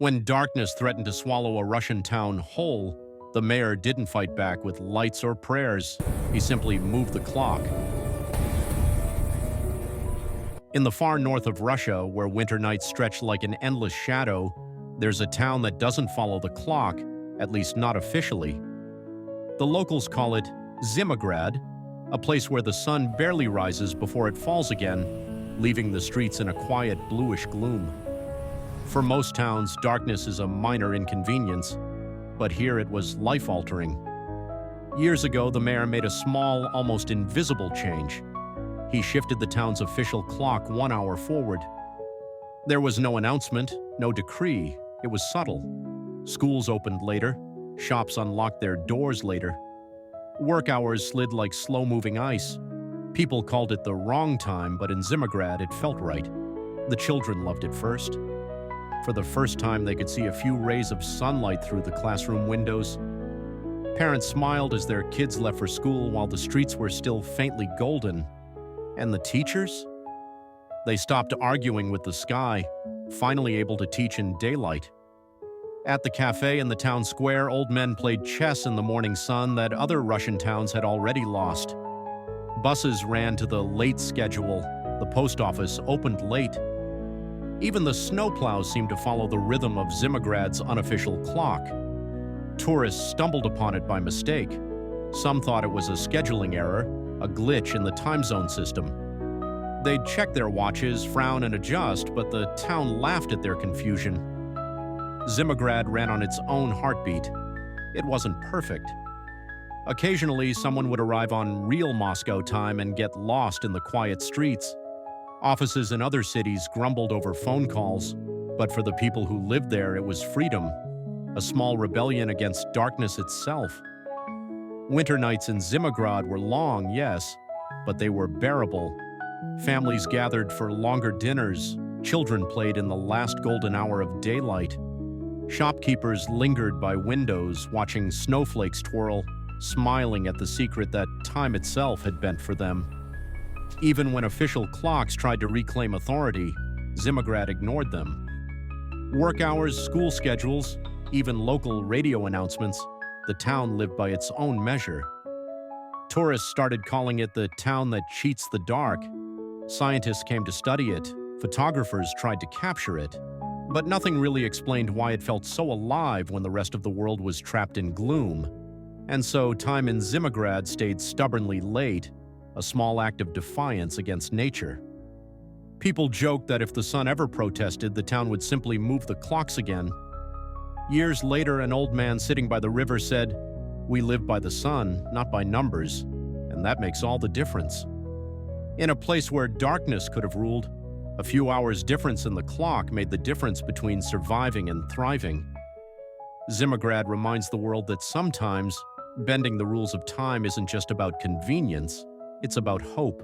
When darkness threatened to swallow a Russian town whole, the mayor didn't fight back with lights or prayers. He simply moved the clock. In the far north of Russia, where winter nights stretch like an endless shadow, there's a town that doesn't follow the clock, at least not officially. The locals call it Zimograd, a place where the sun barely rises before it falls again, leaving the streets in a quiet bluish gloom. For most towns, darkness is a minor inconvenience, but here it was life-altering. Years ago, the mayor made a small, almost invisible change. He shifted the town's official clock 1 hour forward. There was no announcement, no decree. It was subtle. Schools opened later. Shops unlocked their doors later. Work hours slid like slow-moving ice. People called it the wrong time, but in Zimograd it felt right. The children loved it first. For the first time, they could see a few rays of sunlight through the classroom windows. Parents smiled as their kids left for school while the streets were still faintly golden. And the teachers? They stopped arguing with the sky, finally able to teach in daylight. At the cafe in the town square, old men played chess in the morning sun that other Russian towns had already lost. Buses ran to the late schedule. The post office opened late. Even the snowplows seemed to follow the rhythm of Zimograd's unofficial clock. Tourists stumbled upon it by mistake. Some thought it was a scheduling error, a glitch in the time zone system. They'd check their watches, frown and adjust, but the town laughed at their confusion. Zimograd ran on its own heartbeat. It wasn't perfect. Occasionally, someone would arrive on real Moscow time and get lost in the quiet streets. Offices in other cities grumbled over phone calls, but for the people who lived there, it was freedom, a small rebellion against darkness itself. Winter nights in Zimograd were long, yes, but they were bearable. Families gathered for longer dinners. Children played in the last golden hour of daylight. Shopkeepers lingered by windows, watching snowflakes twirl, smiling at the secret that time itself had bent for them. Even when official clocks tried to reclaim authority, Zimograd ignored them. Work hours, school schedules, even local radio announcements, the town lived by its own measure. Tourists started calling it the town that cheats the dark. Scientists came to study it. Photographers tried to capture it. But nothing really explained why it felt so alive when the rest of the world was trapped in gloom. And so time in Zimograd stayed stubbornly late, a small act of defiance against nature. People joked that if the sun ever protested, the town would simply move the clocks again. Years later, an old man sitting by the river said, "We live by the sun, not by numbers, and that makes all the difference." In a place where darkness could have ruled, a few hours' difference in the clock made the difference between surviving and thriving. Zimograd reminds the world that sometimes bending the rules of time isn't just about convenience, it's about hope.